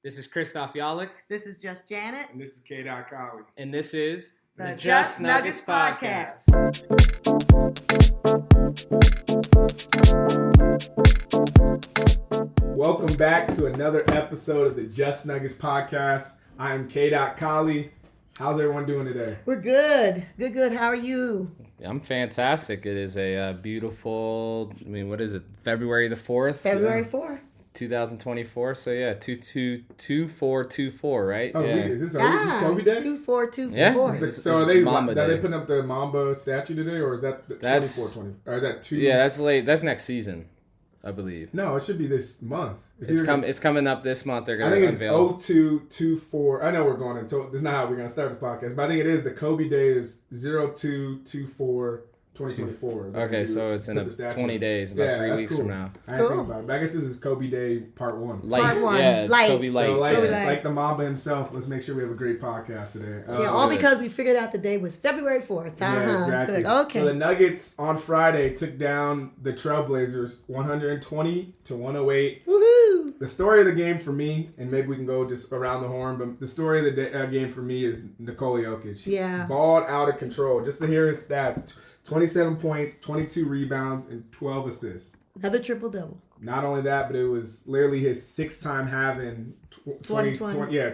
This is Christoph Yalik. This is Just Janet. And this is K.Collie. And this is the Just Nuggets Podcast. Welcome back to another episode of the Just Nuggets Podcast. I am K.Collie. How's everyone doing today? We're good. Good. How are you? I'm fantastic. It is a beautiful, what is it? February the 4th? February 4th. 2024. So yeah, 2424, right? Oh, yeah. Is this Kobe Day? 2424. Yeah. So are they putting up the Mamba statue today, or is that 2420? Or is that two? Yeah, that's late. That's next season, I believe. No, it should be this month. It's coming up this month. They're going to unveil. I think it's 0224. I know we're going into. This is not how we're going to start the podcast, but I think it is. The Kobe Day is 0224. 2024. Okay, so it's in 20 days, about 3 weeks from now. I didn't think about it. But I guess this is Kobe Day Part 1. Part 1. Yeah, Light. Kobe Light. So Kobe like the Mamba himself, let's make sure we have a great podcast today. All because we figured out the day was February 4th. Yeah, exactly. Good. Okay. So the Nuggets on Friday took down the Trailblazers 120-108. Woohoo! The story of the game for me, and maybe we can go just around the horn, but the story of the game for me is Nikola Jokic. Yeah. Balled out of control. Just to hear his stats. 27 points, 22 rebounds, and 12 assists. Another triple-double. Not only that, but it was literally his sixth time having 20 it's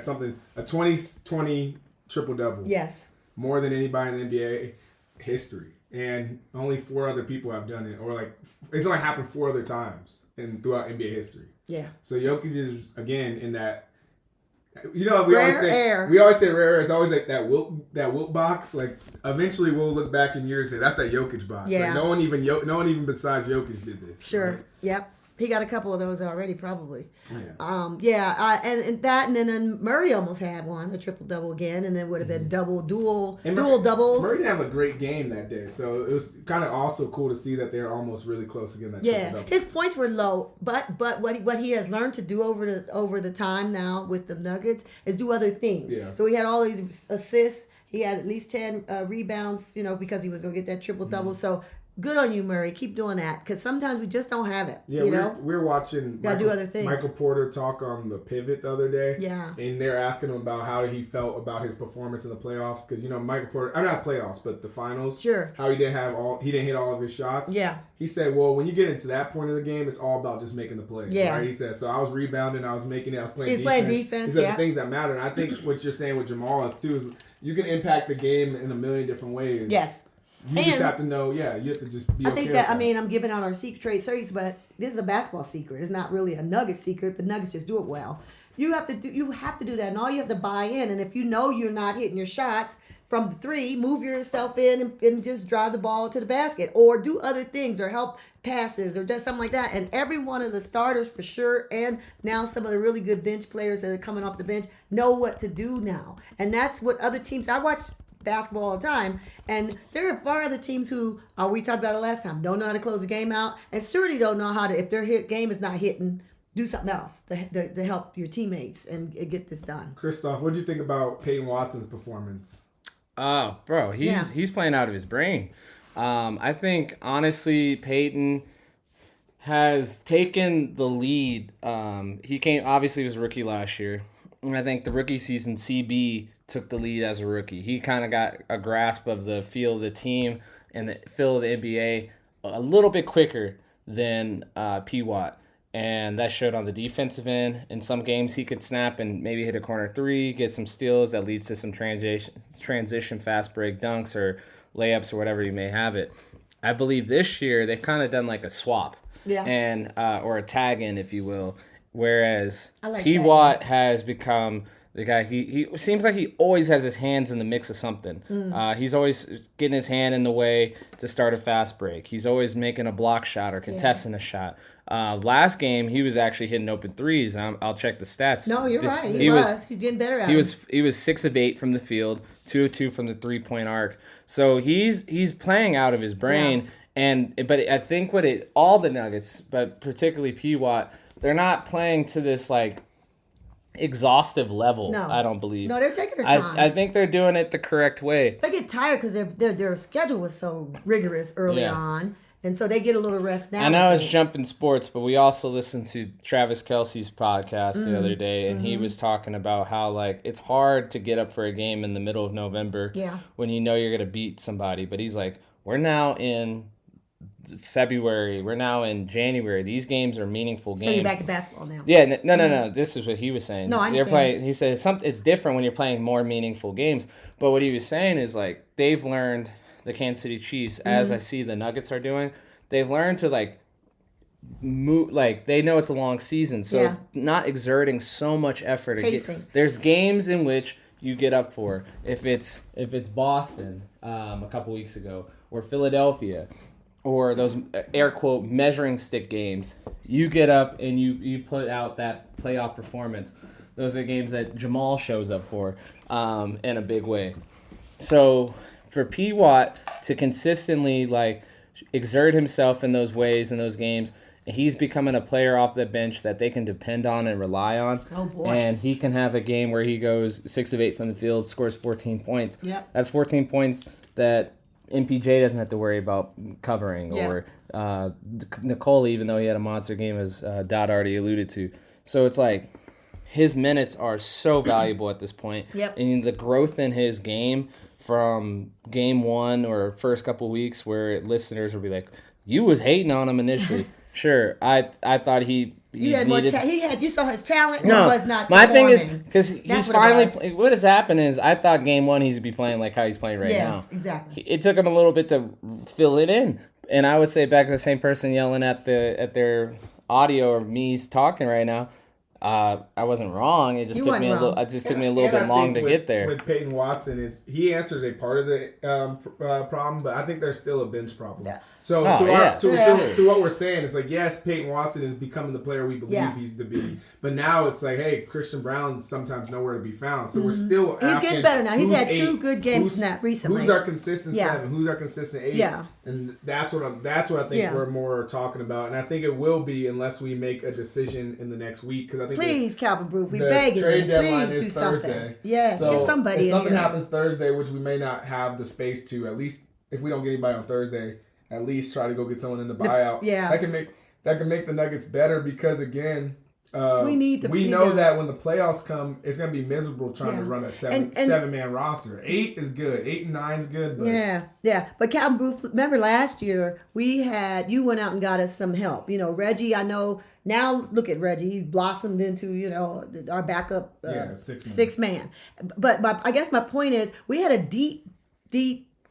something, a 20-20 triple-double. Yes. More than anybody in the NBA history. And only 4 other people have done it. Or it's only happened 4 other times throughout NBA history. Yeah. So Jokic is, again, in that. We rare always say air. We always say rare air. It's always like that Wilt box. Like eventually we'll look back in years and say that's that Jokic box. Yeah. Like no one even besides Jokic did this. Sure. Right? Yep. He got a couple of those already, probably. Yeah. And then Murray almost had one, a triple double again, and then would have been dual doubles. Murray didn't have a great game that day, so it was kind of also cool to see that they're almost really close again. His points were low, but what he has learned to do over the time now with the Nuggets is do other things. Yeah. So he had all these assists. He had at least 10 rebounds, because he was going to get that triple double. Mm-hmm. So. Good on you, Murray. Keep doing that because sometimes we just don't have it. Yeah, we're watching. Gotta do other things. Michael Porter talk on the Pivot the other day. Yeah, and they're asking him about how he felt about his performance in the playoffs because Michael Porter. I'm not playoffs, but the finals. Sure. How he didn't hit all of his shots. Yeah. He said, "Well, when you get into that point of the game, it's all about just making the plays." Yeah. Right? He said, "So I was rebounding, I was making it, I was playing defense." Playing defense. He said the things that matter, and I think what you're saying with Jamal is too is you can impact the game in a million different ways. Yes. You just have to know, you have to just be okay. I think that, I'm giving out our secret trade series, but this is a basketball secret. It's not really a Nugget secret. The Nuggets just do it well. You have to do that, and all you have to buy in. And if you know you're not hitting your shots from the 3, move yourself in and just drive the ball to the basket, or do other things, or help passes, or just something like that. And every one of the starters for sure, and now some of the really good bench players that are coming off the bench know what to do now. And that's what other teams. I watched basketball all the time, and there are far other teams who we talked about it last time, don't know how to close the game out, and certainly don't know how to, if their game is not hitting, do something else to help your teammates and get this done. Christoph, what did you think about Peyton Watson's performance? Oh, bro, he's playing out of his brain. I think honestly Peyton has taken the lead. He was a rookie last year, and I think the rookie season CB took the lead as a rookie. He kind of got a grasp of the feel of the team and the feel of the NBA a little bit quicker than P. Watt. And that showed on the defensive end. In some games, he could snap and maybe hit a corner 3, get some steals that leads to some transition fast break dunks or layups or whatever you may have it. I believe this year they've kind of done like a swap, and or a tag in, if you will. Whereas P. Watt has become the guy, he seems like he always has his hands in the mix of something. He's always getting his hand in the way to start a fast break. He's always making a block shot or contesting a shot. Last game, he was actually hitting open threes. I'll check the stats. No, you're right. He's getting better at it. He was 6 of 8 from the field, 2 of 2 from the 3-point arc. So he's playing out of his brain. Yeah. But I think all the Nuggets, but particularly P. Watt, they're not playing to this like exhaustive level. No. I don't believe. No, they're taking their time. I think they're doing it the correct way. They get tired because their schedule was so rigorous early on. And so they get a little rest now. I know it's jumping sports, but we also listened to Travis Kelce's podcast the other day, and he was talking about how, like, it's hard to get up for a game in the middle of November when you know you're going to beat somebody. But he's like, we're now in February. We're now in January. These games are meaningful games. So you're back to basketball now. Yeah, no. This is what he was saying. No, I understand. He said it's different when you're playing more meaningful games. But what he was saying is, like, they've learned, the Kansas City Chiefs, as I see the Nuggets are doing, they've learned to, like, move, like, they know it's a long season, so not exerting so much effort. There's games in which you get up for, if it's Boston a couple weeks ago, or Philadelphia, or those air quote measuring stick games, you get up and you put out that playoff performance. Those are games that Jamal shows up for in a big way. So for P. Watt to consistently, like, exert himself in those ways, in those games, he's becoming a player off the bench that they can depend on and rely on. Oh, boy. And he can have a game where he goes 6 of 8 from the field, scores 14 points. Yep. That's 14 points that MPJ doesn't have to worry about covering, or Nicole, even though he had a monster game, as Dot already alluded to. So it's like his minutes are so valuable at this point. Yep. And the growth in his game from game one or first couple weeks, where listeners will be like, you was hating on him initially. Sure, I thought he needed... you saw his talent. No, was not my thing is, performing. because he's finally... What has happened is, I thought game one he'd be playing like how he's playing now. Yes, exactly. It took him a little bit to fill it in. And I would say, back to the same person yelling at their audio of me talking right now, I wasn't wrong. It just took me a little. It just took me a little bit long to get there. With Peyton Watson, he answers a part of the problem, but I think there's still a bench problem. Yeah. So to what we're saying, it's like, yes, Peyton Watson is becoming the player we believe he's to be, but now it's like, hey, Christian Brown's sometimes nowhere to be found. So we're still he's getting better now. He's had 2 good games recently. Who's our consistent 7? Who's our consistent 8? Yeah. And that's what I think we're more talking about, and I think it will be, unless we make a decision in the next week, because I think please, Calvin Booth, we beg you, trade deadline please is do Thursday. Something. Yes, so get somebody. If something happens Thursday, which we may not have the space to, at least if we don't get anybody on Thursday, at least try to go get someone in the buyout. Yeah, that can make the Nuggets better, because again, we know that when the playoffs come, it's going to be miserable trying to run a seven-man roster. 8 is good. 8 and 9 is good. But But Calvin Booth, remember last year you went out and got us some help. You know, Reggie, I know now. Look at Reggie; he's blossomed into our backup 6-man. But I guess my point is, we had a deep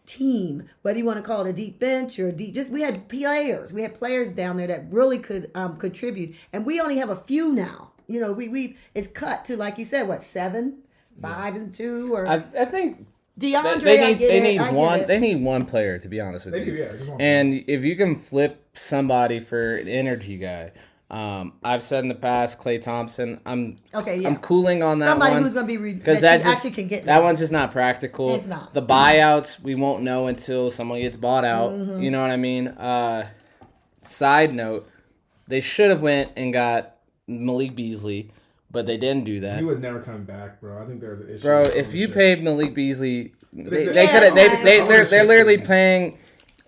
team, whether you want to call it a deep bench or we had players. We had players down there that really could contribute, and we only have a few now. You know, it's cut to, like you said, 7, 5 and 2, or I think DeAndre. They need one player, to be honest with you. Just one and if you can flip somebody for an energy guy. I've said in the past, Klay Thompson. I'm cooling on that somebody one. Who's going to be because that one's just not practical. It's not. The buyouts we won't know until someone gets bought out. Mm-hmm. You know what I mean? Side note, they should have went and got Malik Beasley, but they didn't do that. He was never coming back, bro. I think there's an issue. Bro, if you paid Malik Beasley, they could have. They're literally paying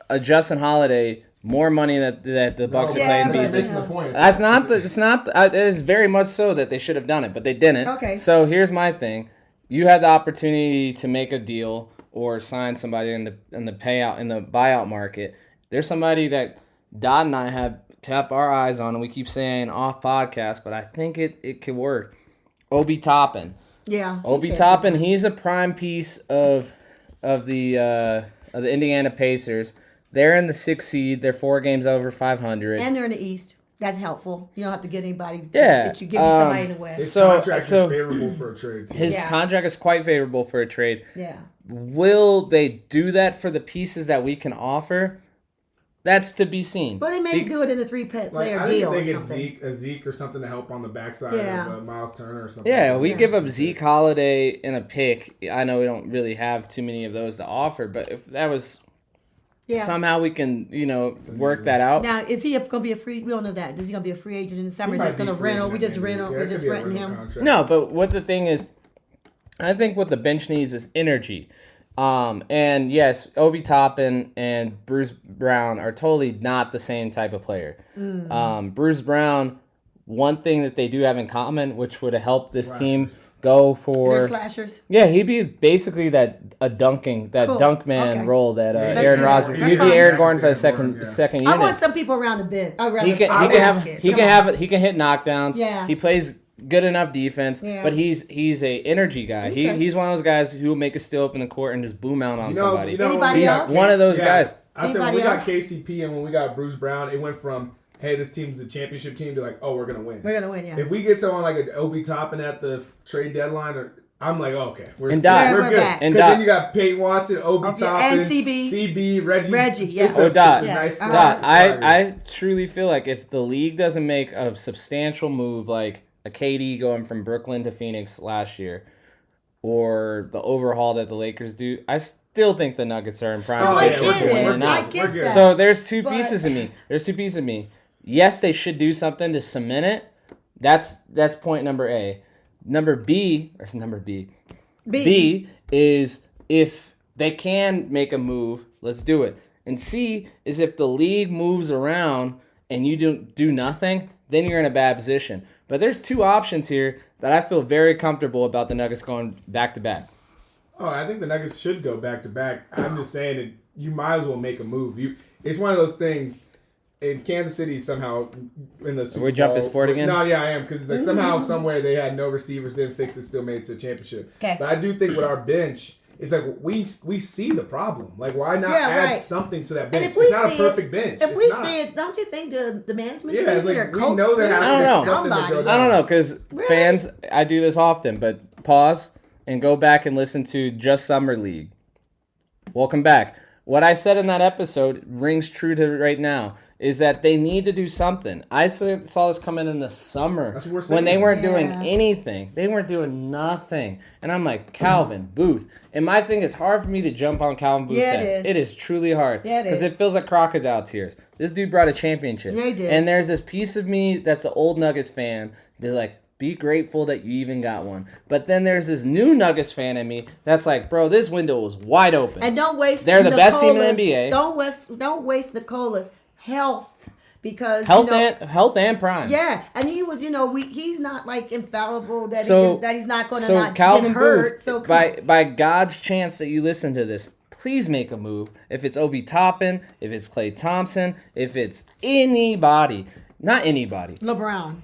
a Justin Holiday more money that the Bucks are playing Beasley. That's not. It is very much so that they should have done it, but they didn't. Okay. So here's my thing: you had the opportunity to make a deal or sign somebody in the buyout market. There's somebody that Dot and I have kept our eyes on, and we keep saying off podcast, but I think it could work. Obi Toppin. Yeah. Obi Toppin. He's a prime piece of the Indiana Pacers. They're in the 6th seed. They're 4 games over 500. And they're in the East. That's helpful. You don't have to get anybody. Give you somebody in the West. His contract is favorable for a trade. His contract is quite favorable for a trade. Yeah. Will they do that for the pieces that we can offer? That's to be seen. But they may do it in a 3-player deal or something. I think they get Zeke or something to help on the backside of Miles Turner or something. Yeah, we give up Zeke Holiday in a pick. I know we don't really have too many of those to offer, but if that was... Yeah. Somehow we can, work that out. Now, is he going to be a free? We don't know that. Is he going to be a free agent in the summer? Is he just going to rental? We just rental. We're just renting him. Contract. No, but what the thing is, I think what the bench needs is energy. And yes, Obi Toppin and Bruce Brown are totally not the same type of player. Bruce Brown, one thing that they do have in common, which would have helped this team go for... They're slashers? Yeah, he'd be basically dunk man role that Aaron Rodgers. He'd be Aaron Gordon for the second unit. I want some people around the bench. He can hit knockdowns. Yeah. He plays good enough defense, but he's a energy guy. Okay. He's one of those guys who will make a steal up in the court and just boom out on somebody. Anybody else? He's one of those guys. I said when we got KCP and when we got Bruce Brown, it went from, hey, this team's a championship team to like, oh, we're going to win. We're going to win, yeah. If we get someone like an Obi Toppin at the trade deadline, I'm like, oh, okay, we're good. Because then you got Peyton Watson, Obi Toppin, and CB, Reggie, yeah. Nice I truly feel like if the league doesn't make a substantial move like a KD going from Brooklyn to Phoenix last year, or the overhaul that the Lakers do, I still think the Nuggets are in prime position to win it. So there's two pieces of me. Yes, they should do something to cement it. That's point number A. B is if they can make a move, let's do it. And C is if the league moves around and you do nothing, then you're in a bad position. But there's two options here that I feel very comfortable about the Nuggets going back-to-back. Oh, I think the Nuggets should go back-to-back. I'm just saying that you might as well make a move. It's one of those things. In Kansas City, somehow in the Super Bowl. We're jumping sport again? No, yeah, I am. Because like, somehow, somewhere, they had no receivers, didn't fix it, still made it to a championship. Okay. But I do think with our bench, it's like we see the problem. Like, why not add something to that bench? It's not a perfect bench. If we see it, don't you think the management sees it or coach we know there has to be something to go down. I don't know, because fans, I do this often, but pause and go back and listen to Just Summer League. Welcome back. What I said in that episode rings true to right now. Is that they need to do something. I saw this coming in the summer when they weren't doing anything. They weren't doing nothing. And I'm like, Calvin Booth. And my thing is hard for me to jump on Calvin Booth's head. It is truly hard. Because it feels like crocodile tears. This dude brought a championship. Yeah, he did. And there's this piece of me that's the old Nuggets fan. They're like, be grateful that you even got one. But then there's this new Nuggets fan in me that's like, bro, this window was wide open. And don't waste They're the best team in the NBA. Don't waste Nicola's health, because health and prime. Yeah, and he was, he's not like infallible that he's not going to not Calvin get hurt. Booth, by God's chance that you listen to this, please make a move. If it's Obi Toppin, if it's Klay Thompson, if it's anybody, not anybody, LeBron.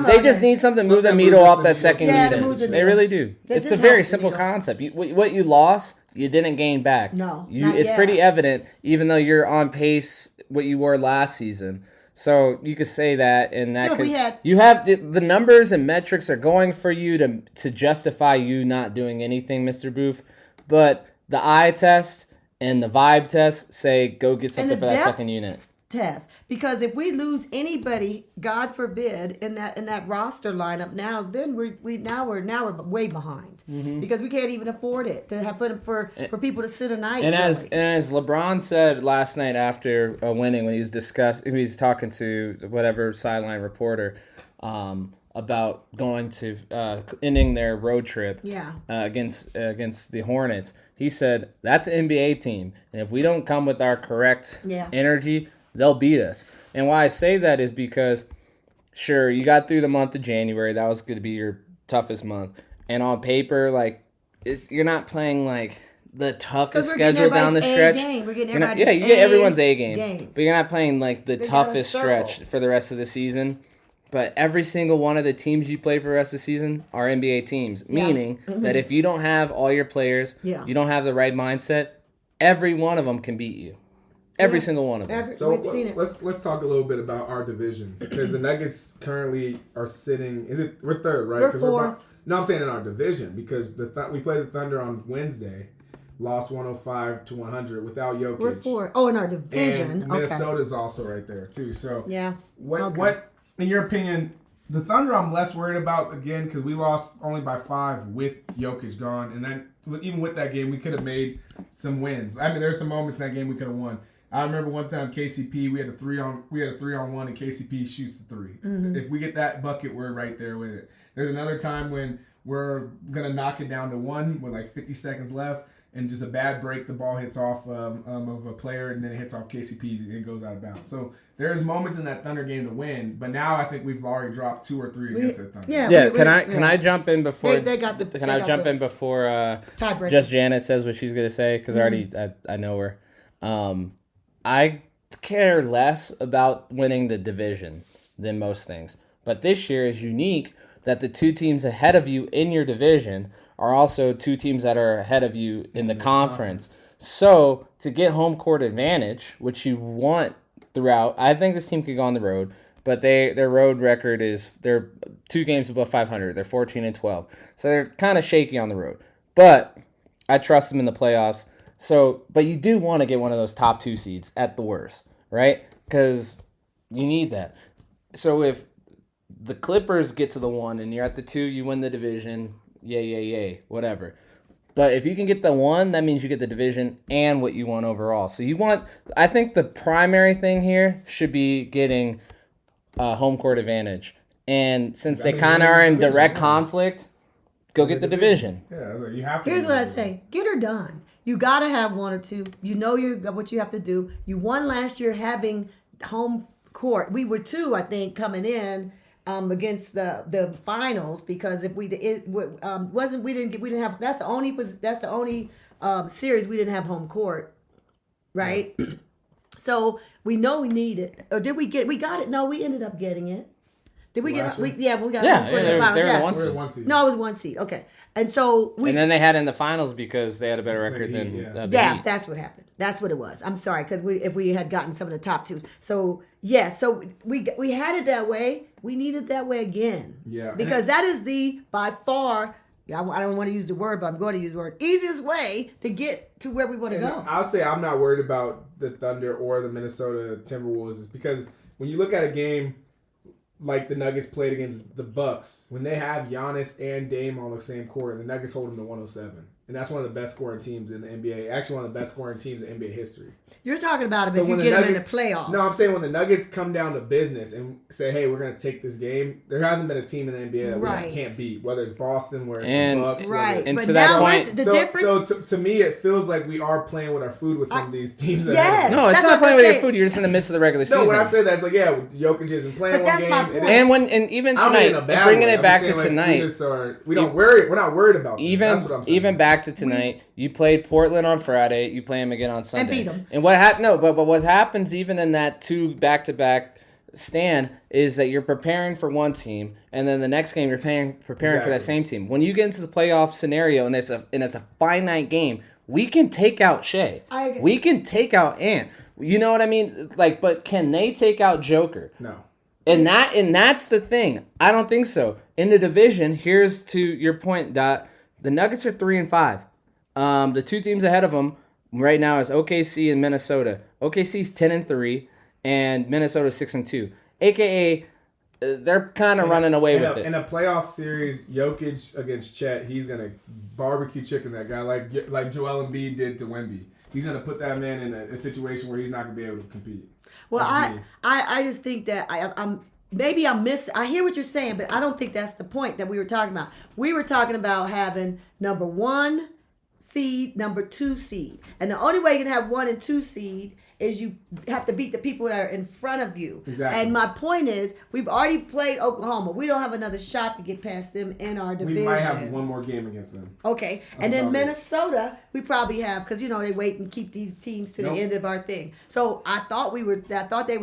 They just need something to move the needle off that second unit. They really do. It's a very simple concept. What you lost, you didn't gain back. No, it's pretty evident, even though you're on pace what you were last season. So you could say that, and that you have the numbers and metrics are going for you to justify you not doing anything, Mr. Booth. But the eye test and the vibe test say go get something for that second unit. Test, because if we lose anybody, God forbid, in that roster lineup now, then we're way behind, because we can't even afford it to have for people to sit a night. And as LeBron said last night after winning, when he was talking to whatever sideline reporter about going to ending their road trip against the Hornets, he said that's an NBA team, and if we don't come with our correct energy, they'll beat us. And why I say that is because, sure, you got through the month of January. That was going to be your toughest month. And on paper, like, you're not playing, like, the toughest schedule down the stretch. We're getting you get everyone's A game. But you're not playing, like, the toughest stretch for the rest of the season. But every single one of the teams you play for the rest of the season are NBA teams. Meaning that if you don't have all your players, you don't have the right mindset, every one of them can beat you. Every single one of them. So let's talk a little bit about our division, because the Nuggets currently are sitting. We're third, right? We're fourth. No, I'm saying in our division, because we played the Thunder on Wednesday, lost 105-100 without Jokic. We're fourth. Oh, in our division. And Minnesota's also right there too. So what in your opinion? The Thunder I'm less worried about, again, because we lost only by 5 with Jokic gone, and then even with that game we could have made some wins. I mean, there's some moments in that game we could have won. I remember one time KCP, we had a 3-on-1 and KCP shoots the 3. If we get that bucket, we're right there with it. There's another time when we're going to knock it down to 1 with like 50 seconds left. And just a bad break, the ball hits off of a player, and then it hits off KCP, and it goes out of bounds. So there's moments in that Thunder game to win, but now I think we've already dropped 2 or 3 against that Thunder. Yeah. Can I jump in before? Can I jump in before? Just Janet says what she's gonna say because I know her. I care less about winning the division than most things, but this year is unique that the 2 teams ahead of you in your division are also 2 teams that are ahead of you in the conference. So to get home court advantage, which you want throughout, I think this team could go on the road, but their road record is they're 2 games above 500. They're 14-12, so they're kind of shaky on the road. But I trust them in the playoffs. So, but you do want to get one of those top 2 seeds at the worst, right? Because you need that. So if the Clippers get to the 1 and you're at the 2, you win the division. Yay, whatever. But if you can get the 1, that means you get the division and what you want overall. So I think the primary thing here should be getting home court advantage. And since they kind of are in direct conflict, go get the division. Yeah, you have to. Here's what I say. Get her done. You got to have 1 or 2. You know what you have to do. You won last year having home court. We were 2, I think, coming in. Against the finals, because if we didn't have, that's the only series we didn't have home court, right? Yeah. So we know we need it. Or did we got it? No, we ended up getting it. Did we get? We got. Yeah, they were the 1 seed. No, it was 1 seed. Okay, and so and then they had in the finals because they had a better record than the Heat. That's what happened. That's what it was. I'm sorry, because if we had gotten some of the top 2s, so so we had it that way. We need it that way again. Yeah, because that is the by far. I don't want to use the word, but I'm going to use the word. Easiest way to get to where we want to go. I'll say I'm not worried about the Thunder or the Minnesota Timberwolves, is because when you look at a game like the Nuggets played against the Bucks, when they have Giannis and Dame on the same court, and the Nuggets hold them to 107. And that's one of the best scoring teams in the NBA. Actually, one of the best scoring teams in NBA history. You're talking about if you get them in the playoffs. No, I'm saying when the Nuggets come down to business and say, hey, we're going to take this game, there hasn't been a team in the NBA that we can't beat, whether it's Boston, whether it's the Bucks. Right. And to that point, so to me, it feels like we are playing with our food with some of these teams. Yes. No, it's not playing with your food. You're just in the midst of the regular season. No, when I say that, it's like, Jokic isn't playing one game. And even tonight, bringing it back to tonight. We're not worried about this. That's what I'm saying. Even back to tonight, you played Portland on Friday. You play them again on Sunday. And beat them. And what happened? No, but what happens even in that 2 back-to-back stand is that you're preparing for one team, and then the next game you're preparing for that same team. When you get into the playoff scenario and it's a finite game, we can take out Shea. We can take out Ant. You know what I mean? Like, but can they take out Joker? No. And that's the thing. I don't think so. In the division, here's to your point, Dot. The Nuggets are 3-5. The 2 teams ahead of them right now is OKC and Minnesota. OKC's 10-3, and Minnesota's 6-2. AKA, they're kind of running away with it. In a playoff series, Jokic against Chet, he's gonna barbecue chicken that guy like Joel Embiid did to Wemby. He's gonna put that man in a situation where he's not gonna be able to compete. Well, I just think that I hear what you're saying, but I don't think that's the point that we were talking about. We were talking about having number 1 seed, number 2 seed. And the only way you can have 1 and 2 seed is you have to beat the people that are in front of you. Exactly. And my point is, we've already played Oklahoma. We don't have another shot to get past them in our division. We might have one more game against them. Okay. And then Minnesota, we probably have, because, they wait and keep these teams to the end of our thing. So I thought they were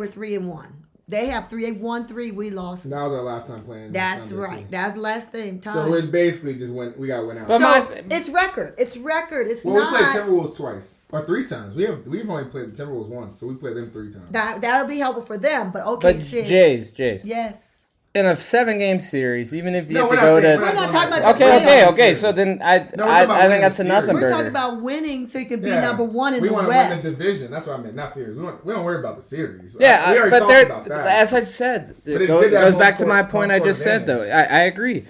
3-1. They have 3-1-3. We lost. That was our last time playing. That's right. That's the last thing. Time. So it's basically just we got to win out. So it's record. It's record. It's not. We played Timberwolves twice or 3 times. We've only played the Timberwolves once, so we played them 3 times. That'll be helpful for them. But okay, but Jays. Yes. In a 7-game series, even if you have to go to, we're not talking about okay. So then I think that's another burger. We're talking about winning, so you can be number 1 in the West. We want to win the division. That's what I mean. Not series. We don't worry about the series. Yeah, we already talked about that. As I said, it goes back to my point I just said. Though I agree.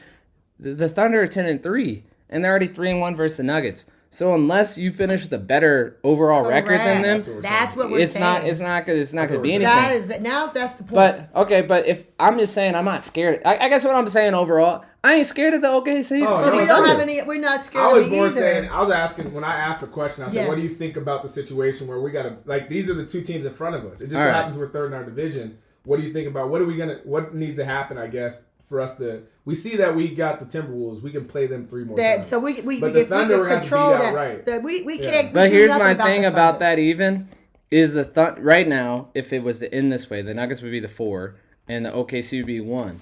The Thunder are 10-3, and they're already 3-1 versus the Nuggets. So unless you finish with a better overall record than them, that's what we're saying. It's not going to be anything. That's the point. But if I'm just saying, I'm not scared. I guess what I'm saying overall, I ain't scared of the OKC. We don't have any. We're not scared. I was more saying. I was asking when I asked the question. I said, "What do you think about the situation where we got to like these are the two teams in front of us? It just so happens we're third in our division. What do you think about what needs to happen? I guess for us to we see that we got the Timberwolves. We can play them 3 more times. So we but the Thunder we can control that. Right. We can't. But here's my thing about that. Even is right now, if it was to end this way, the Nuggets would be the 4 and the OKC would be 1.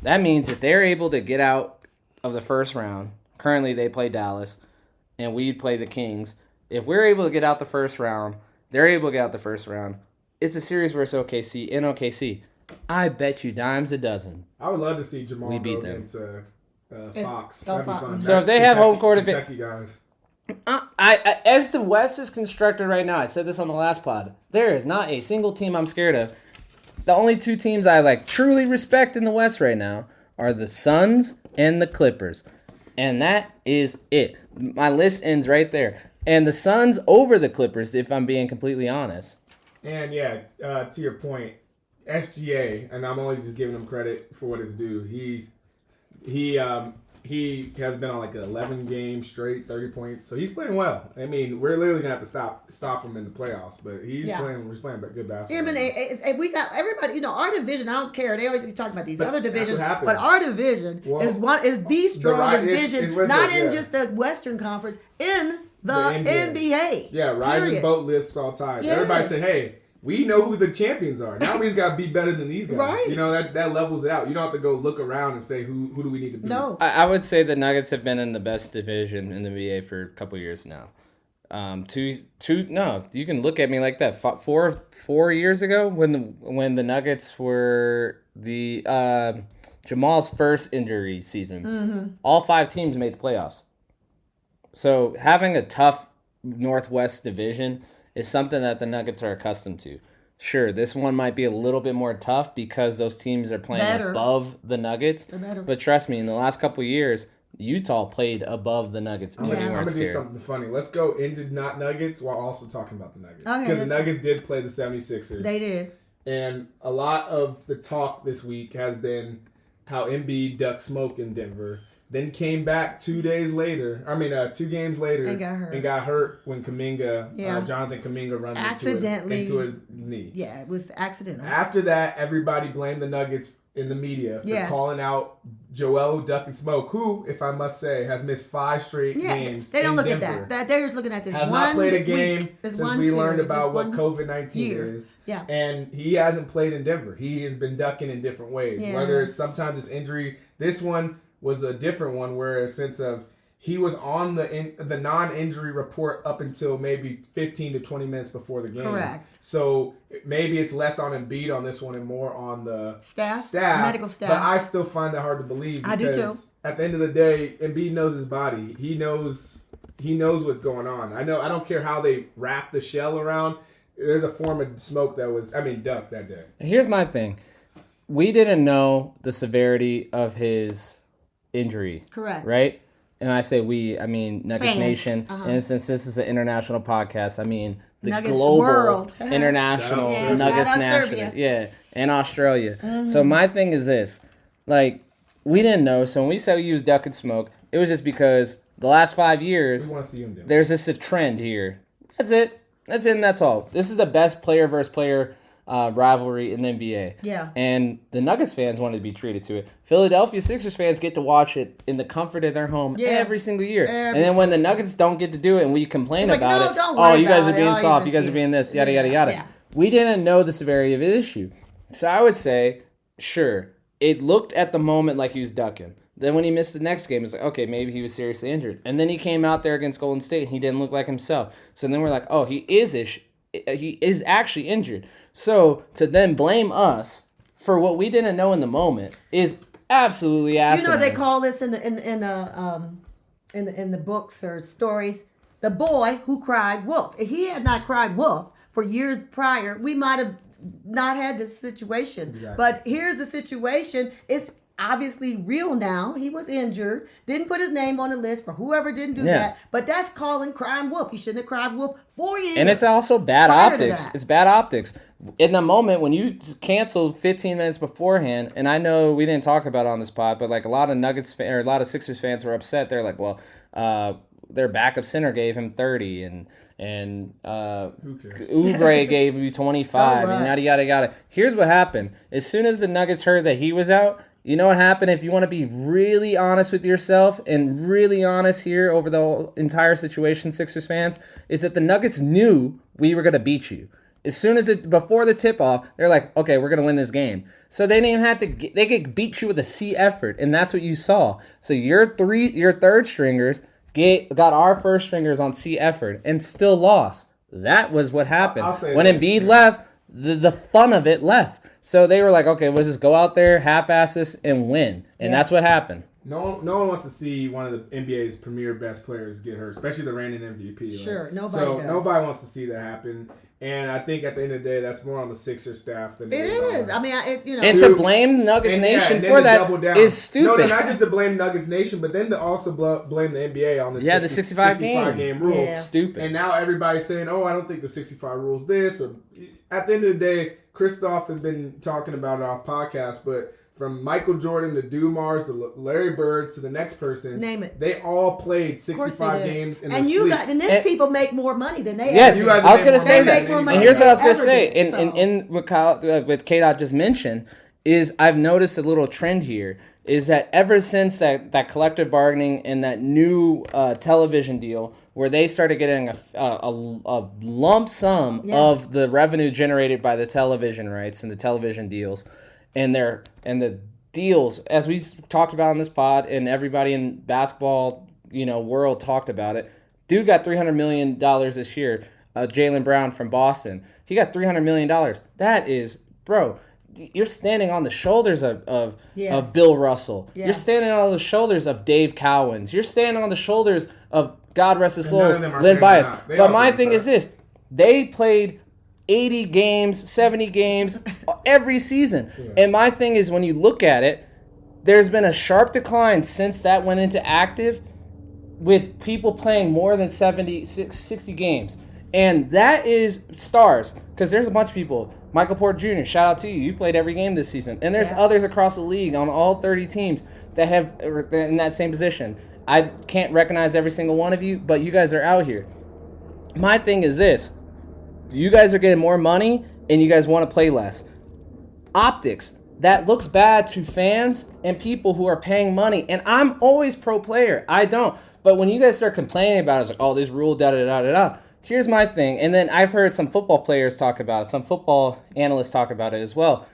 That means if they're able to get out of the first round, currently they play Dallas, and we play the Kings. If we're able to get out the first round, they're able to get out the first round. It's a series versus OKC in OKC. I bet you dimes a dozen. I would love to see Jamal go against Fox. That'd be fun. So if they have home court Kentucky guys. As the West is constructed right now, I said this on the last pod, there is not a single team I'm scared of. The only 2 teams I truly respect in the West right now are the Suns and the Clippers. And that is it. My list ends right there. And the Suns over the Clippers, if I'm being completely honest. And to your point, SGA, and I'm only just giving him credit for what it's due. He has been on an 11 game straight, 30 points. So he's playing well. I mean, we're literally gonna have to stop him in the playoffs, but he's playing good basketball. And we got everybody. Our division. I don't care. They always be talking about these other divisions, but our division is the strongest division, not in just the Western Conference, in the NBA. Yeah, rising boat lifts all tides. Yes. Everybody said, "Hey, we know who the champions are. Now we just got to be better than these guys." Right. That levels it out. You don't have to go look around and say, who do we need to be? No. I would say the Nuggets have been in the best division in the NBA for a couple years now. No, you can look at me like that. 4 years ago when the Nuggets were the Jamal's first injury season, all 5 teams made the playoffs. So having a tough Northwest division is something that the Nuggets are accustomed to. Sure, this one might be a little bit more tough because those teams are playing above the Nuggets. But trust me, in the last couple of years, Utah played above the Nuggets. I'm going to do something funny. Let's go into not Nuggets while also talking about the Nuggets. Because the Nuggets did play the 76ers. They did. And a lot of the talk this week has been how Embiid ducked smoke in Denver. Then came back 2 games later, and got hurt when Jonathan Kuminga ran into his knee. Yeah, it was accidental. After that, everybody blamed the Nuggets in the media for calling out Joel Duck and Smoke, who, if I must say, has missed 5 straight games. They don't look Denver. at that. They're just looking at this. Has not played a game since we learned about what COVID-19 is. Yeah. And he hasn't played in Denver. He has been ducking in different ways. Yeah. Whether it's sometimes it's injury. This one was a different one where a sense of he was on the non-injury report up until maybe 15 to 20 minutes before the game. Correct. So maybe it's less on Embiid on this one and more on the staff, medical staff. But I still find that hard to believe because I do too. At the end of the day, Embiid knows his body. He knows what's going on. I don't care how they wrap the shell around. There's a form of smoke duck that day. Here's my thing. We didn't know the severity of his injury. Correct. Right? And I say we, I mean Nuggets Nation. And since this is an international podcast, I mean the Nuggets global world. international Nuggets National. Yeah, and Australia. Mm-hmm. So my thing is this. We didn't know. So when we said we used duck and smoke, it was just because the last 5 years, there's just a trend here. That's it. And that's all. This is the best player versus player rivalry in the NBA. Yeah. And the Nuggets fans wanted to be treated to it. Philadelphia Sixers fans get to watch it in the comfort of their home every single year. And then when the Nuggets don't get to do it and we complain about it, you guys are being soft, you guys are being this, yada, yada, yada. Yeah. We didn't know the severity of the issue. So I would say, sure, it looked at the moment like he was ducking. Then when he missed the next game, it's like, okay, maybe he was seriously injured. And then he came out there against Golden State and he didn't look like himself. So then we're like, oh, he is actually injured. So to then blame us for what we didn't know in the moment is absolutely asinine. They call this in the books or stories, the boy who cried wolf. If he had not cried wolf for years prior, we might have not had this situation. Exactly. But here's the situation: obviously real now. He was injured. Didn't put his name on the list for whoever didn't do that. But that's calling crying wolf. He shouldn't have cried wolf 4 years. And it's also bad optics. It's bad optics. In the moment when you canceled 15 minutes beforehand, and I know we didn't talk about it on this pod, but like a lot of Sixers fans were upset. They're like, well, their backup center gave him 30 and Oubre gave you 25 and yada yada yada. Here's what happened. As soon as the Nuggets heard that he was out, you know what happened? If you want to be really honest with yourself and really honest here over the whole entire situation, Sixers fans, is that the Nuggets knew we were going to beat you. As soon as before the tip-off, they're like, okay, we're going to win this game. So they didn't even have to, they could beat you with a C effort, and that's what you saw. So your third stringers got our first stringers on C effort and still lost. That was what happened. When Embiid left, the fun of it left. So they were like, okay, we'll just go out there, half-ass this, and win. And that's what happened. No one wants to see one of the NBA's premier best players get hurt, especially the reigning MVP. Sure, nobody does. Nobody wants to see that happen. And I think at the end of the day, that's more on the Sixers staff than it is. I mean, and to blame Nuggets Nation for that is stupid. No, not just to blame Nuggets Nation, but then to also blame the NBA on the 65 game rule. Yeah. Stupid. And now everybody's saying, "Oh, I don't think the 65 rule's this." Or at the end of the day, Christoph has been talking about it off podcast, but from Michael Jordan to Dumars to Larry Bird to the next person, name it. They all played 65 games in their sleep. And these people make more money than they. Yes, I was going to say that. And here's what I was going to say. And in what K-Dot just mentioned is I've noticed a little trend here is that ever since that collective bargaining and that new television deal where they started getting a lump sum of the revenue generated by the television rights and the television deals. And the deals, as we talked about on this pod, and everybody in basketball, world talked about it. Dude got $300 million this year. Jaylen Brown from Boston, he got $300 million. That is, bro. You're standing on the shoulders of Bill Russell. Yeah. You're standing on the shoulders of Dave Cowens. You're standing on the shoulders of, God rest his soul, Lynn Bias. But my thing is this: they played 80 games, 70 games every season. Yeah. And my thing is, when you look at it, there's been a sharp decline since that went into active with people playing more than 60 games. And that is stars, because there's a bunch of people. Michael Porter Jr., shout out to you. You've played every game this season. And there's others across the league on all 30 teams that have in that same position. I can't recognize every single one of you, but you guys are out here. My thing is this. You guys are getting more money, and you guys want to play less. Optics. That looks bad to fans and people who are paying money. And I'm always pro player. I don't. But when you guys start complaining about it, it's like, oh, this rule, da-da-da-da-da. Here's my thing. And then I've heard some football players talk about it. Some football analysts talk about it as well.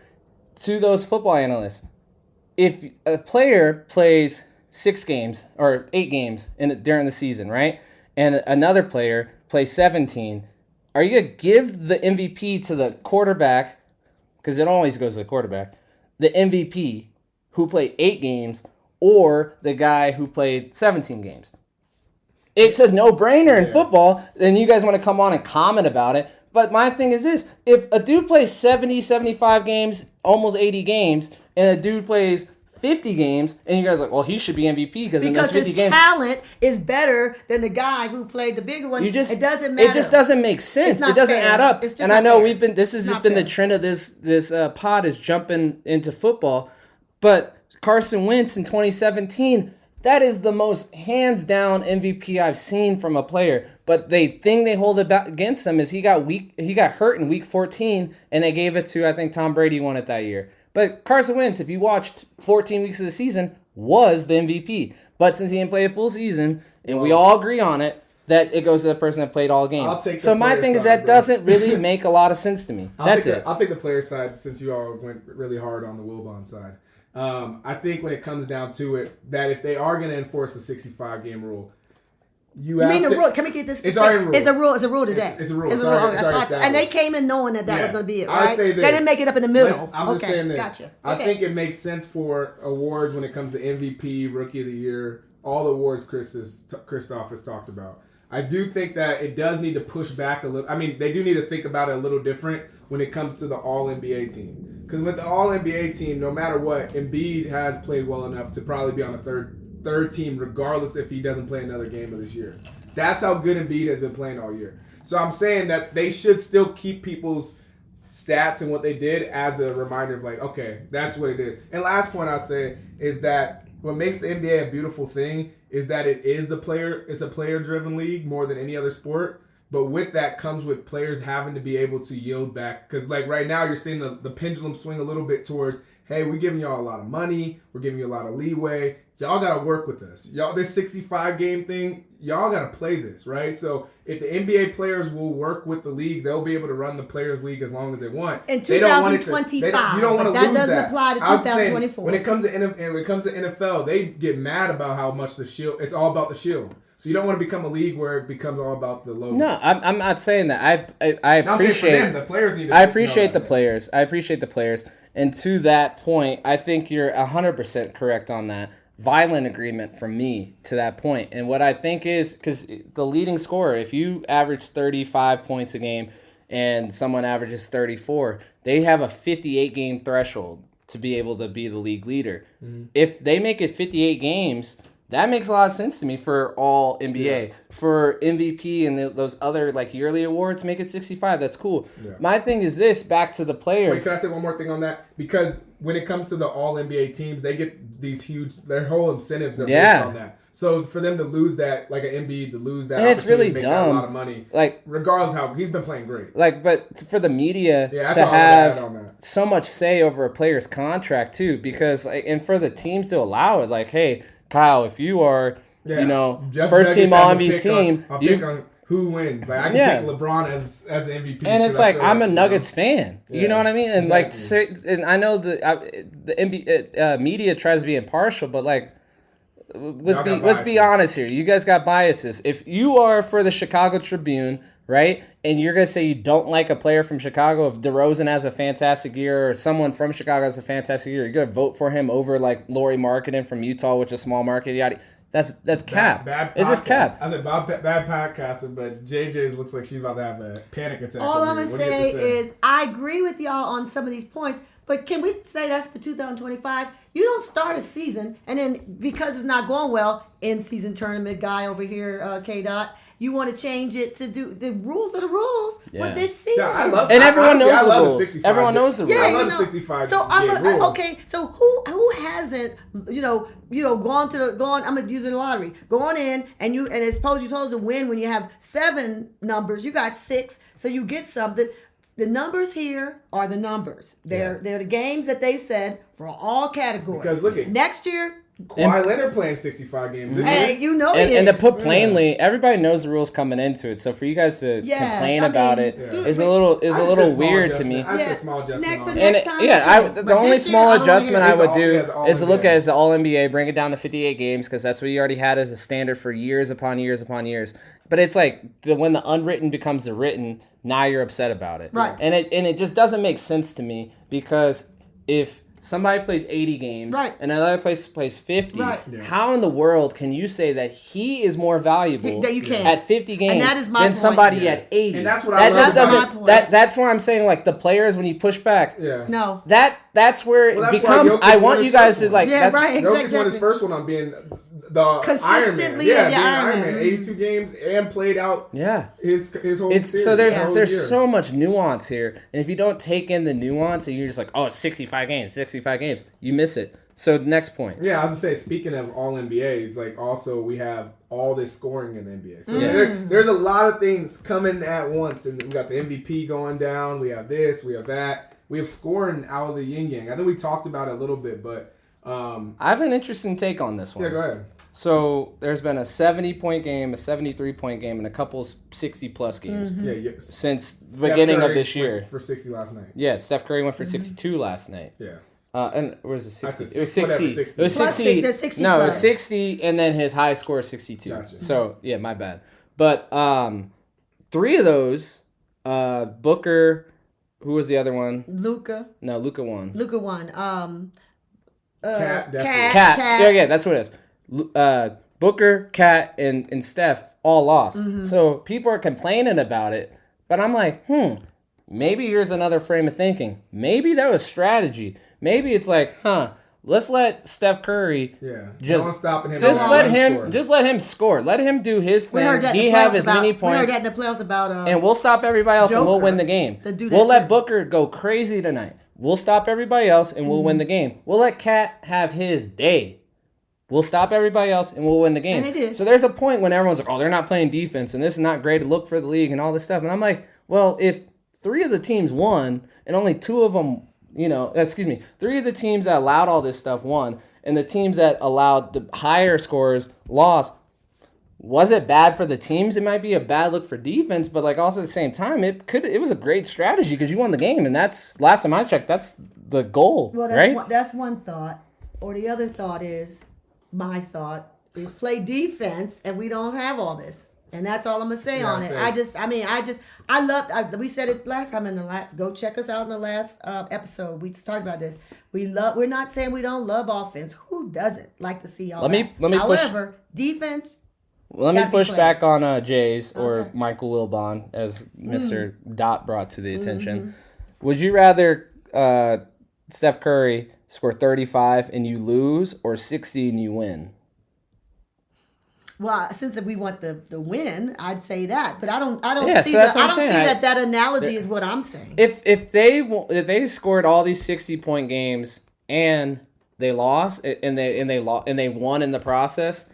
To those football analysts, if a player plays 6 games or 8 games during the season, right? And another player plays 17, are you going to give the MVP to the quarterback, because it always goes to the quarterback, the MVP who played 8 games or the guy who played 17 games? It's a no-brainer in football, and you guys want to come on and comment about it. But my thing is this. If a dude plays 70, 75 games, almost 80 games, and a dude plays 50 games, and you guys are like, well, he should be MVP because in those 50 games, his talent is better than the guy who played the bigger one. It doesn't matter. It just doesn't make sense. It doesn't add up. And I know this has just been the trend of this pod is jumping into football. But Carson Wentz in 2017, that is the most hands down MVP I've seen from a player. But the thing they hold against him is he got hurt in week 14, and they gave it to, I think Tom Brady won it that year. But Carson Wentz, if you watched 14 weeks of the season, was the MVP. But since he didn't play a full season, and we all agree on it, that it goes to the person that played all games. So my thing is that doesn't really make a lot of sense to me. That's it. I'll take the player side since you all went really hard on the Wilbon side. I think when it comes down to it, that if they are going to enforce the 65-game rule, you mean the rule? Can we get this? It's already a rule. It's a rule. It's a rule today. It's a rule. And they came in knowing that was going to be it, right? They didn't make it up in the middle. I'm just saying this. Gotcha. I think it makes sense for awards when it comes to MVP, Rookie of the Year, all the awards Christoph has talked about. I do think that it does need to push back a little. I mean, they do need to think about it a little different when it comes to the All-NBA team. Because with the All-NBA team, no matter what, Embiid has played well enough to probably be on a third team, regardless if he doesn't play another game of this year. That's how good Embiid has been playing all year. So I'm saying that they should still keep people's stats and what they did as a reminder of like, okay, that's what it is. And last point I'll say is that what makes the NBA a beautiful thing is that it's a player-driven league more than any other sport. But with that comes with players having to be able to yield back. Because like right now you're seeing the pendulum swing a little bit towards, hey, we're giving y'all a lot of money. We're giving you a lot of leeway. Y'all got to work with us. Y'all, this 65-game thing, y'all got to play this, right? So if the NBA players will work with the league, they'll be able to run the players' league as long as they want. In 2025. You don't want to lose that. That doesn't apply to 2024. When it comes to NFL, they get mad about how much the shield, it's all about the shield. So you don't want to become a league where it becomes all about the logo. No, I'm not saying that. I appreciate for them, the players need to I appreciate the players. I appreciate the players. And to that point, I think you're 100% correct on that. Violent agreement from me to that point. And what I think is, because the leading scorer, if you average 35 points a game and someone averages 34, they have a 58-game threshold to be able to be the league leader. Mm-hmm. If they make it 58 games... That makes a lot of sense to me for all NBA. Yeah. For MVP and those other like yearly awards, make it 65. That's cool. Yeah. My thing is this, back to the players. Wait, can I say one more thing on that? Because when it comes to the all NBA teams, they get these huge, their whole incentives are based on that. So for them to lose that, like an Embiid to lose that, and it's really make dumb. That a lot of money. Like regardless of how he's been playing great. Like, but for the media to have so much say over a player's contract too, because like, and for the teams to allow it, like, hey, Kyle, if you are, first team All NBA team, I'll pick on who wins. Like I can pick LeBron as the MVP. And it's like I'm a Nuggets fan. Yeah, you know what I mean? And exactly. And I know the NBA media tries to be impartial, but like let's be honest here. You guys got biases. If you are for the Chicago Tribune, right, and you're gonna say you don't like a player from Chicago, if DeRozan has a fantastic year or someone from Chicago has a fantastic year, you're gonna vote for him over like Lauri Markkanen from Utah, which is a small market. Yada. That's cap. Bad it's just cap. I said bad podcasting, but JJ's looks like she's about to have a panic attack. All I'm gonna say is I agree with y'all on some of these points, but can we say that's for 2025? You don't start a season and then because it's not going well, in-season tournament guy over here, K-Dot. You want to change it to do the rules are the rules for this season. Yeah, everyone knows the rules. Everyone knows the rules. I love the 65. So okay. So who hasn't gone? I'm gonna use the lottery. Going in and it's supposed you're supposed to win when you have 7 numbers. You got 6, so you get something. The numbers here are the numbers. They're the games that they said for all categories. Because look at next year. Kawhi Leonard playing 65 games this year. And to put plainly, everybody knows the rules coming into it. So for you guys to complain about it is a little weird to me. I said small adjustment. The only small adjustment I would do is to look at the All NBA, bring it down to 58 games because that's what you already had as a standard for years upon years upon years. But it's like when the unwritten becomes the written, now you're upset about it. Right. And it just doesn't make sense to me because if somebody plays 80 games and another place plays 50. Right. Yeah. How in the world can you say that he is more valuable at 50 games than somebody at 80? And that's what I love. That's why I'm saying like the players when you push back. Yeah. No. That's where it becomes. I want you guys to like. Yeah, right. Jokic won his first one on being the Iron Man. Yeah, being Iron Man. 82 games and played out. Yeah. His whole series. So there's so much nuance here, and if you don't take in the nuance and you're just like, oh, it's 65 games, you miss it. So next point. Yeah, I was gonna say, speaking of all NBAs, like also we have all this scoring in the NBA. So there's a lot of things coming at once, and we got the MVP going down. We have this, we have that. We have scoring out of the yin yang. I think we talked about it a little bit, but I have an interesting take on this one. Yeah, go ahead. So there's been a 70-point game, a 73-point game, and a couple 60-plus games since the beginning of this year. For 60 last night. Yeah, Steph Curry went for 62 last night. Yeah. And where was it? 60? It was 60. It was 60. No, it was 60, and then his high score is 62. Gotcha. So, yeah, my bad. But 3 of those, Booker, who was the other one? Luka. No, Luka won. Cat. Yeah, that's what it is. Booker, Cat, and Steph all lost. Mm-hmm. So people are complaining about it, but I'm like, maybe here's another frame of thinking. Maybe that was strategy. Maybe it's like, let's let Steph Curry just let him score. Let him do his thing. He have as many points. We heard that in the playoffs about and we'll stop everybody else, and we'll win the game. We'll let Booker go crazy tonight. We'll stop everybody else, and we'll win the game. We'll let Cat have his day. We'll stop everybody else, and we'll win the game. And they did. So there's a point when everyone's like, oh, they're not playing defense, and this is not great to look for the league and all this stuff. And I'm like, well, if 3 of the teams won, and only 2 of them, 3 of the teams that allowed all this stuff won, and the teams that allowed the higher scores lost, was it bad for the teams? It might be a bad look for defense, but like also at the same time, it was a great strategy because you won the game, and that's last time I checked, that's the goal, right? That's one thought, or the other thought is, my thought is play defense, and we don't have all this, and that's all I'm gonna say on it. We said it last time in the last. Go check us out in the last episode. We talked about this. We're not saying we don't love offense. Who doesn't like to see all that? However, defense. Let me push back on Jays or Michael Wilbon, as Mr. Dot brought to the attention. Mm-hmm. Would you rather Steph Curry score 35 and you lose, or 60 and you win? Well, since we want the win, I'd say that, but I don't see that analogy is what I'm saying. If they scored all these 60-point games and they lost and they won in the process,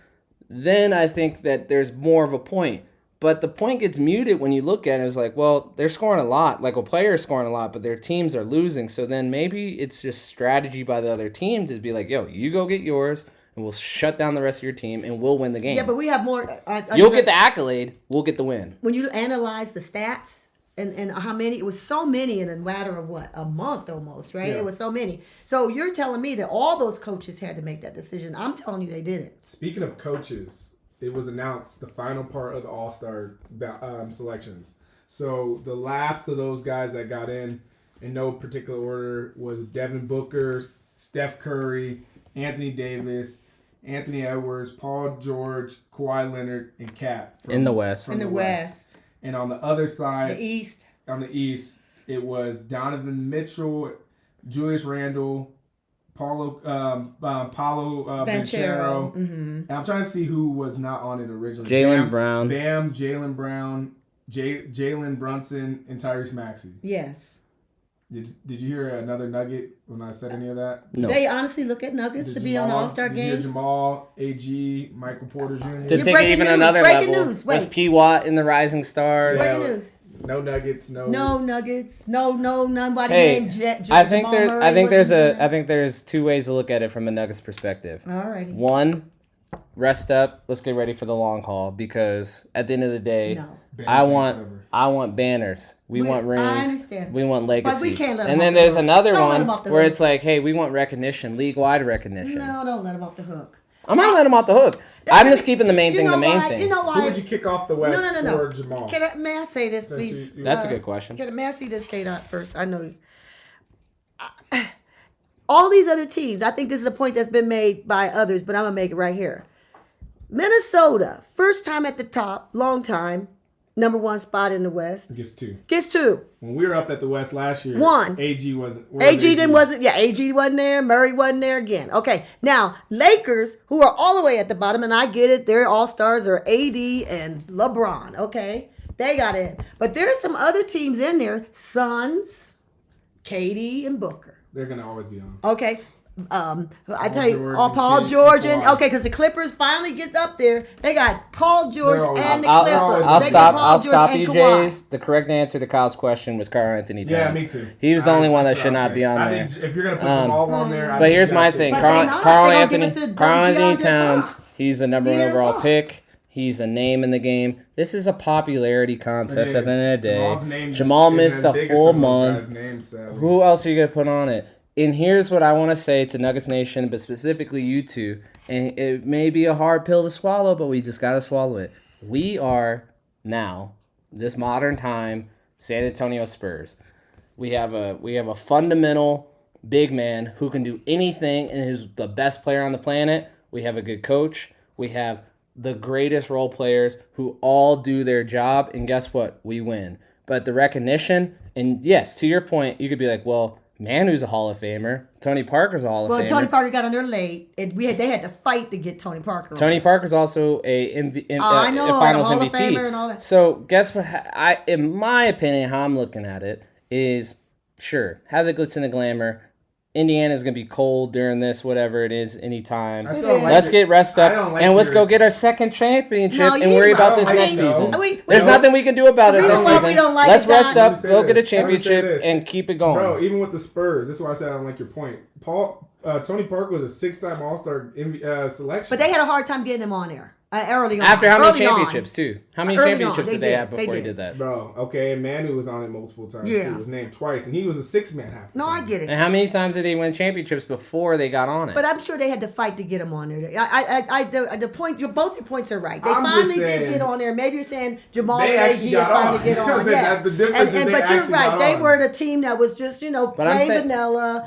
then I think that there's more of a point. But the point gets muted when you look at it. It's like, well, they're scoring a lot. Like, a player is scoring a lot, but their teams are losing. So then maybe it's just strategy by the other team to be like, yo, you go get yours, and we'll shut down the rest of your team, and we'll win the game. Yeah, but we have more. You'll get the accolade. We'll get the win. When you analyze the stats and how many, it was so many in a matter of a month almost, right? Yeah. It was so many. So you're telling me that all those coaches had to make that decision. I'm telling you they didn't. Speaking of coaches, it was announced the final part of the All-Star selections. So the last of those guys that got in no particular order, was Devin Booker, Steph Curry, Anthony Davis, Anthony Edwards, Paul George, Kawhi Leonard, and Cat. In the West. In the West. And on the other side, on the East, it was Donovan Mitchell, Julius Randle, Paulo Banchero. Mm-hmm. And I'm trying to see who was not on it originally. Jaylen Brown. Jaylen Brown, Jalen Brunson, and Tyrese Maxey. Yes. Did you hear another nugget when I said any of that? No. They honestly look at nuggets to be on All-Star games. Did you hear Jamal, AG, Michael Porter Jr.? To take it even another level, was P. Watt in the Rising Stars? Breaking news. No nuggets, no nuggets, nobody named I think there's 2 ways to look at it from a Nuggets perspective. Alrighty. One, rest up. Let's get ready for the long haul, because at the end of the day, I want banners. We want rings. I understand. We want legacy. But we can't let them and then there's another one where it's like, hey, we want recognition, league-wide recognition. No, don't let them off the hook. I'm not letting them off the hook. I'm just keeping the main thing the main thing. You know why? Who would you kick off the West for Jamal? May I say this, please? That's a good question. May I see this, K-Dot, first? I know. All these other teams, I think this is a point that's been made by others, but I'm going to make it right here. Minnesota, first time at the top, long time, number 1 spot in the West. Gets 2. When we were up at the West last year, AG wasn't. AG wasn't there. Murray wasn't there again. Okay, now Lakers, who are all the way at the bottom, and I get it, their all-stars are AD and LeBron. Okay, they got in, but there's some other teams in there. Suns, KD, and Booker. They're gonna always be on. Okay. I tell you, Paul George and because the Clippers finally get up there, they got Paul George and the Clippers. I'll stop you, Jays. The correct answer to Kyle's question was Karl Anthony Towns. Yeah, me too. He was the only one that should not be on there. I think if you're gonna put them all on there, but here's my thing: Karl Anthony Towns. He's a number 1 overall pick. He's a name in the game. This is a popularity contest at the end of the day. Jamal missed a full month. Who else are you gonna put on it? And here's what I want to say to Nuggets Nation, but specifically you two. And it may be a hard pill to swallow, but we just got to swallow it. We are now, this modern time, San Antonio Spurs. We have a fundamental big man who can do anything and who's the best player on the planet. We have a good coach. We have the greatest role players who all do their job. And guess what? We win. but the recognition, and yes, to your point, you could be like, well, Manu's a Hall of Famer. Tony Parker's a Hall of Famer. Well, Tony Parker got on there late. They had to fight to get Tony Parker. Tony Parker's also a Finals Hall MVP. Of Famer and all that. So guess what? In my opinion, how I'm looking at it is, sure, have the glitz and the glamour. Indiana's going to be cold during this, whatever it is, anytime. Let's get rest up, and let's go get our second championship and worry about this next season. There's nothing we can do about it this season. Let's rest up, go get a championship, and keep it going. Bro, even with the Spurs, this is why I said I don't like your point. Tony Parker was a 6-time All-Star selection. But they had a hard time getting him on there. Early on. After how many championships, too? How many championships did they have before he did that? Bro, okay, Manu was on it multiple times, too. He was named twice, and he was a 6-man half the time. I get it. And how many times did they win championships before they got on it? But I'm sure they had to fight to get him on there. The point, both your points are right. They finally did get on there. Maybe you're saying Jamal and AG are finally get on. Yeah. The difference is but you're right. They were the team that was just, play vanilla,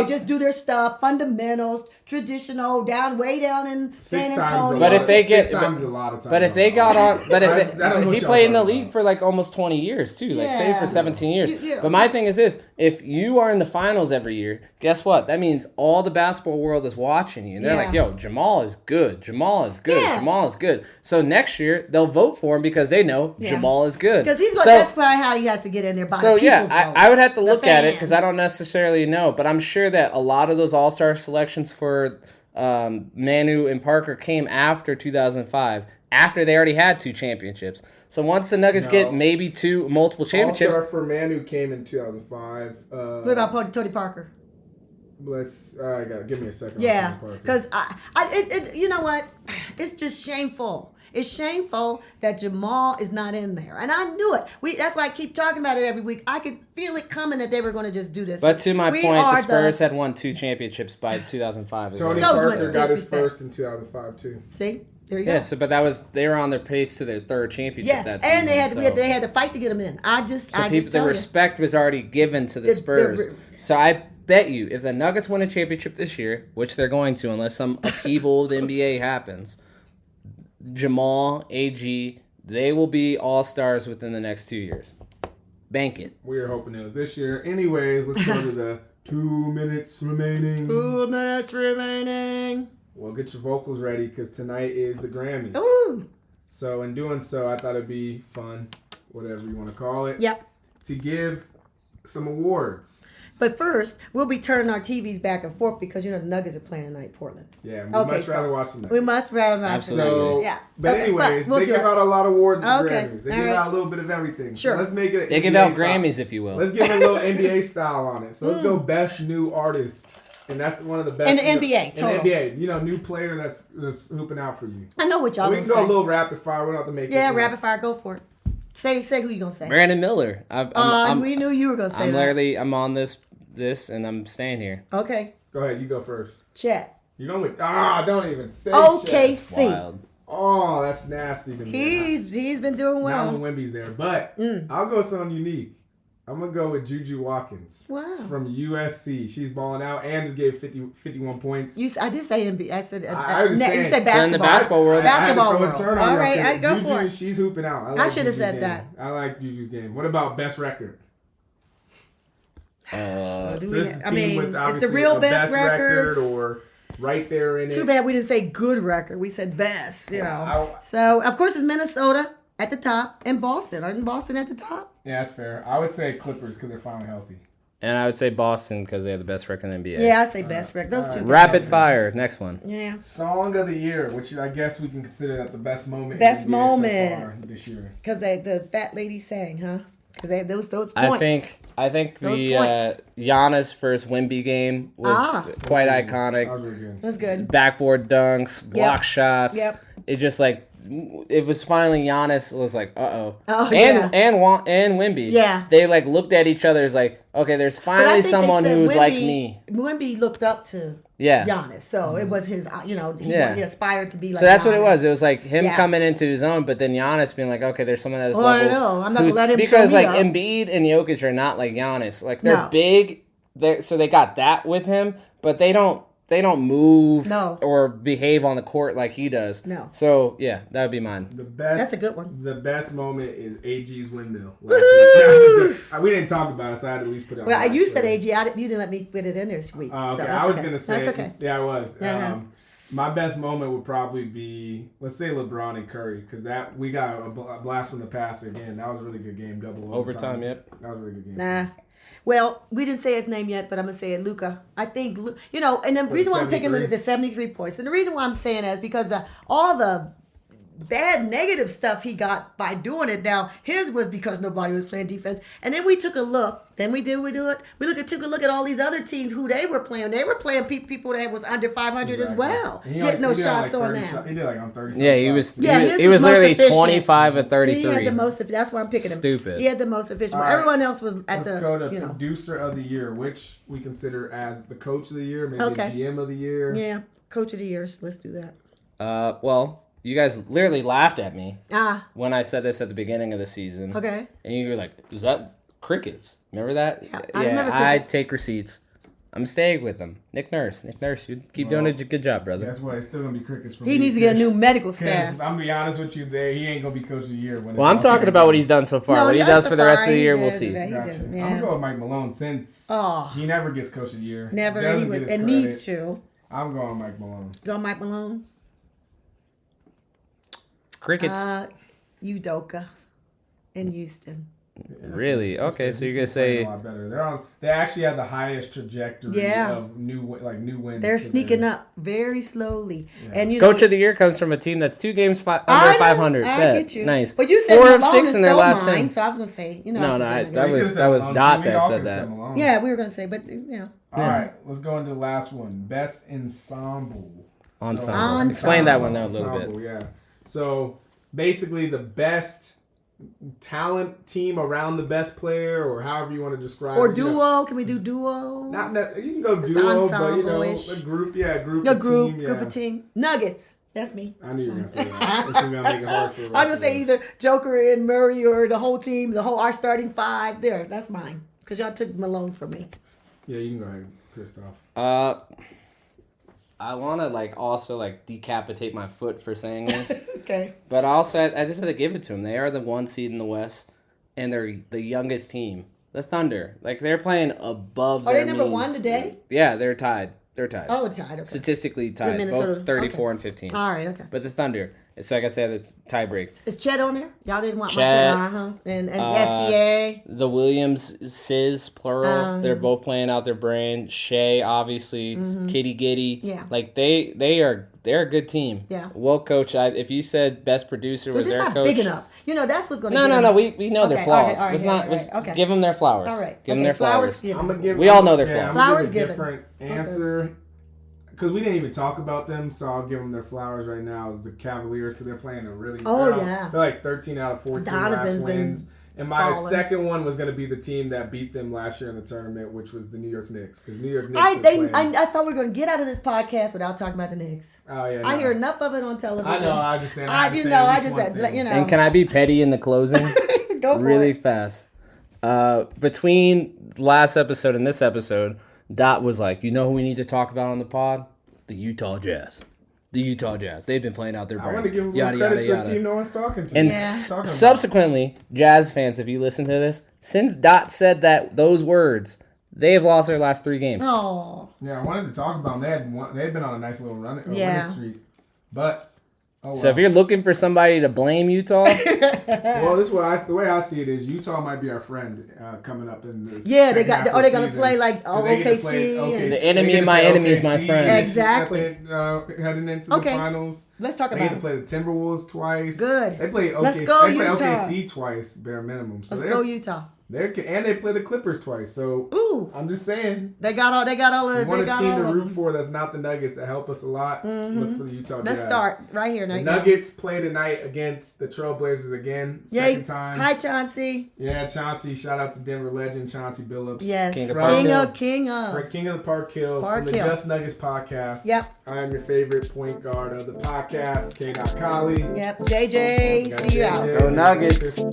just do their stuff, fundamentals, traditional, way down in San Antonio. But if they get, times a lot of times. But if they got on, but if he played in the league for like almost 20 years too, like played for 17 years. But my thing is this: if you are in the finals every year, guess what? That means all the basketball world is watching you, and they're like, "Yo, Jamal is good. Jamal is good. Jamal is good." So next year they'll vote for him because they know Jamal is good. Because that's probably how he has to get in there. So I would have to look at it because I don't necessarily know, but I'm sure that a lot of those All-Star selections for Manu and Parker came after 2005, after they already had 2 championships. So once the Nuggets get maybe multiple championships. All-Star for Manu came in 2005. What about Tony Parker? Give me a second. Yeah, because you know what? It's just shameful. It's shameful that Jamal is not in there, and I knew it. That's why I keep talking about it every week. I could feel it coming that they were going to just do this. But to my point, the Spurs had won 2 championships by 2005. Tony Parker got his first in 2005 too. See, there you go. Yeah, but they were on their pace to their 3rd championship that season. And they had to fight to get them in. The respect was already given to the Spurs. So I bet you, if the Nuggets win a championship this year, which they're going to, unless some upheaval of the NBA happens, Jamal, AG, they will be all-stars within the next 2 years. Bank it. We are hoping it was this year. Anyways, let's go to the 2 minutes remaining. 2 minutes remaining. Well, get your vocals ready because tonight is the Grammys. Ooh. So in doing so, I thought it'd be fun, whatever you want to call it. Yep. To give some awards. But first, we'll be turning our TVs back and forth because, the Nuggets are playing tonight, Portland. Yeah, we'd much rather watch the Nuggets. We much rather watch the Nuggets. Yeah. But anyways, they give out a lot of awards at the Grammys. They give out a little bit of everything. Sure. So let's make it They give out Grammys, if you will. Let's give it a little NBA style on it. So let's go Best New Artist. And that's one of the best. In the NBA, total. In the NBA. New player that's hooping out for you. I know what y'all We can go a little rapid fire. We don't have to make it. Yeah, rapid fire. Go for it. Say who you going to say. Brandon Miller. We knew you were going to say that. I'm on this, and I'm staying here. Okay. Go ahead. You go first. Chet. You're going with... don't even say OKC. Oh, that's nasty to me. He's been doing well. Now Wemby's there. But I'll go with something unique. I'm going to go with Juju Watkins. Wow. From USC. She's balling out and just gave 51 points. I did say NBA. I said you said basketball. In the basketball world. Basketball world. All right, I go Juju, for it. She's hooping out. I should have said that. I like Juju's game. What about best record? It's the real best record or right there in it. Too bad we didn't say good record. We said best, So, of course, it's Minnesota at the top and Boston. Aren't Boston at the top? Yeah, that's fair. I would say Clippers because they're finally healthy. And I would say Boston because they have the best record in the NBA. Yeah, I say best record. Those two. Rapid fire. Next one. Yeah. Song of the year, which I guess we can consider that the best moment. Best in the NBA moment so far this year. Because the fat lady sang, huh? Because they had those points. I think the Giannis versus Wemby game was quite iconic. It was good. Backboard dunks, block shots. Yep. It just it was finally Giannis was like, Oh, and Wemby. Yeah. They looked at each other as okay, there's finally someone who's like me. Wemby looked up to Giannis, so it was his. He aspired to be like. So that's Giannis. what it was. It was like him coming into his own, but then Giannis being like, okay, there's someone at this level. I know. I'm not gonna let him because show me up. Embiid and Jokic are not like Giannis. They're big. So they got that with him, but they don't. they don't move No. or behave on the court like he does. No. So yeah, that would be mine. That's a good one. The best moment is AG's windmill last week. We didn't talk about it, so I had to at least put it on. Well, you said AG. You didn't let me put it in this week. Okay, so I was gonna say. That's okay. Yeah, I was. Uh-huh. My best moment would probably be, let's say, LeBron and Curry, because we got a blast from the past again. That was a really good game, double overtime. Yep. That was a really good game. Nah. Well, we didn't say his name yet, but I'm going to say it, Luka. I think, and the reason why I'm picking the 73 points, and the reason why I'm saying that is because all the bad negative stuff he got by doing it. Now, his was because nobody was playing defense. And then we took a look. Then we took a look at all these other teams who they were playing. They were playing people that was under 500 as well. Get no shots on that. He did like on 30. Yeah, he was literally efficient. 25 of 33. He had the most. That's why I'm picking him. Stupid. He had the most efficient. Right. Everyone else was at Let's go to producer of the year, which we consider as the coach of the year, maybe the GM of the year. Yeah, coach of the year. Let's do that. Well, you guys literally laughed at me when I said this at the beginning of the season. Okay. And you were like, "Is that crickets?" Remember that? Yeah, I remember I take receipts. I'm staying with them. Nick Nurse, you keep doing a good job, brother. Guess what? It's still gonna be crickets for me. He needs to get a new medical staff. I'm gonna be honest with you, he ain't gonna be coach of the year. Well, I'm talking about what he's done so far. What he does for the rest of the year, we'll see. Gotcha. I'm gonna go with Mike Malone since he never gets coach of the year. Never. It needs to. I'm going Mike Malone. Go Mike Malone. Crickets. Udoka in Houston. Really? Okay, so you're gonna say a lot better. They actually have the highest trajectory of new wins. They're sneaking up very slowly. Yeah. And coach of the year comes from a team that's 2 games under 500. I get you. Nice. But you said 4 of Malone 6 in their last 10. So I was gonna say, that was Dot that said that. Yeah, we were gonna say, but All right, let's go into the last one. Best ensemble. Explain that one though a little bit. Yeah. So basically, the best talent team around the best player, or however you want to describe it. Or duo. Can we do duo? Not that you can go duo, but a group. Yeah, group of team. Nuggets. That's me. I knew you were gonna say that. It's gonna make it hard for. I was gonna say either Joker and Murray or the whole team, our starting 5. There, that's mine. Because y'all took Malone from me. Yeah, you can go ahead, Christoph. I want to also decapitate my foot for saying this. Okay. But also, I just had to give it to them. They are the 1 seed in the West, and they're the youngest team. The Thunder. They're playing above their Are they number 1 today? Yeah, they're tied. Oh, tied. Okay. Statistically tied. Both 34 and 15. All right, okay. But the Thunder. So like I said, it's tie break. Is Chet on there? Y'all didn't want Chet, my Chet. And SGA. The Williams, Sis, plural. They're both playing out their brain. Shea, obviously. Kitty Giddy. Yeah. They're a good team. Yeah. Well, coach, if you said best producer was their coach. Not big enough. That's what's going to No. We know their flaws. Okay. Give them their flowers. All right. Give them their flowers. We all know their flaws. Flowers given. Different answer. Because we didn't even talk about them, so I'll give them their flowers right now. Is the Cavaliers, because they're playing a really. They're like 13 out of 14 last wins. And my second one was going to be the team that beat them last year in the tournament, which was the New York Knicks. Because New York Knicks. I thought we were going to get out of this podcast without talking about the Knicks. Oh yeah. I hear enough of it on television. I know. I just saying. And can I be petty in the closing? Go for really it. Fast. Between last episode and this episode, Dot was like, you know who we need to talk about on the pod? The Utah Jazz. They've been playing out their brains. I want to give them credit to a team no one's talking to. And subsequently, Jazz fans, if you listen to this, since Dot said those words, they have lost their last 3 games. Oh. Yeah, I wanted to talk about them. They had been on a nice little winning streak. But so if you're looking for somebody to blame Utah, well, the way I see it is Utah might be our friend coming up in this. Yeah, they're going to play OKC. The enemy of my enemy is my friend. Exactly. Heading into the finals. Let's talk about it. They get to play the Timberwolves twice. Good. They play OKC. Let's go, they play Utah. OKC twice, bare minimum. So let's go Utah. And they play the Clippers twice. So I'm just saying. They got all the. You want a team to root for that's not the Nuggets that help us a lot. Look for the Utah Jazz. Let's start right here. The Nuggets play tonight against the Trailblazers again. Second time. Hi, Chauncey. Yeah, Chauncey. Shout out to Denver legend Chauncey Billups. Yes. King of the Park Hill. From the Just Nuggets podcast. Yep. I am your favorite point guard of the podcast, K. Kali. Yep. JJ. See you out. Go Nuggets.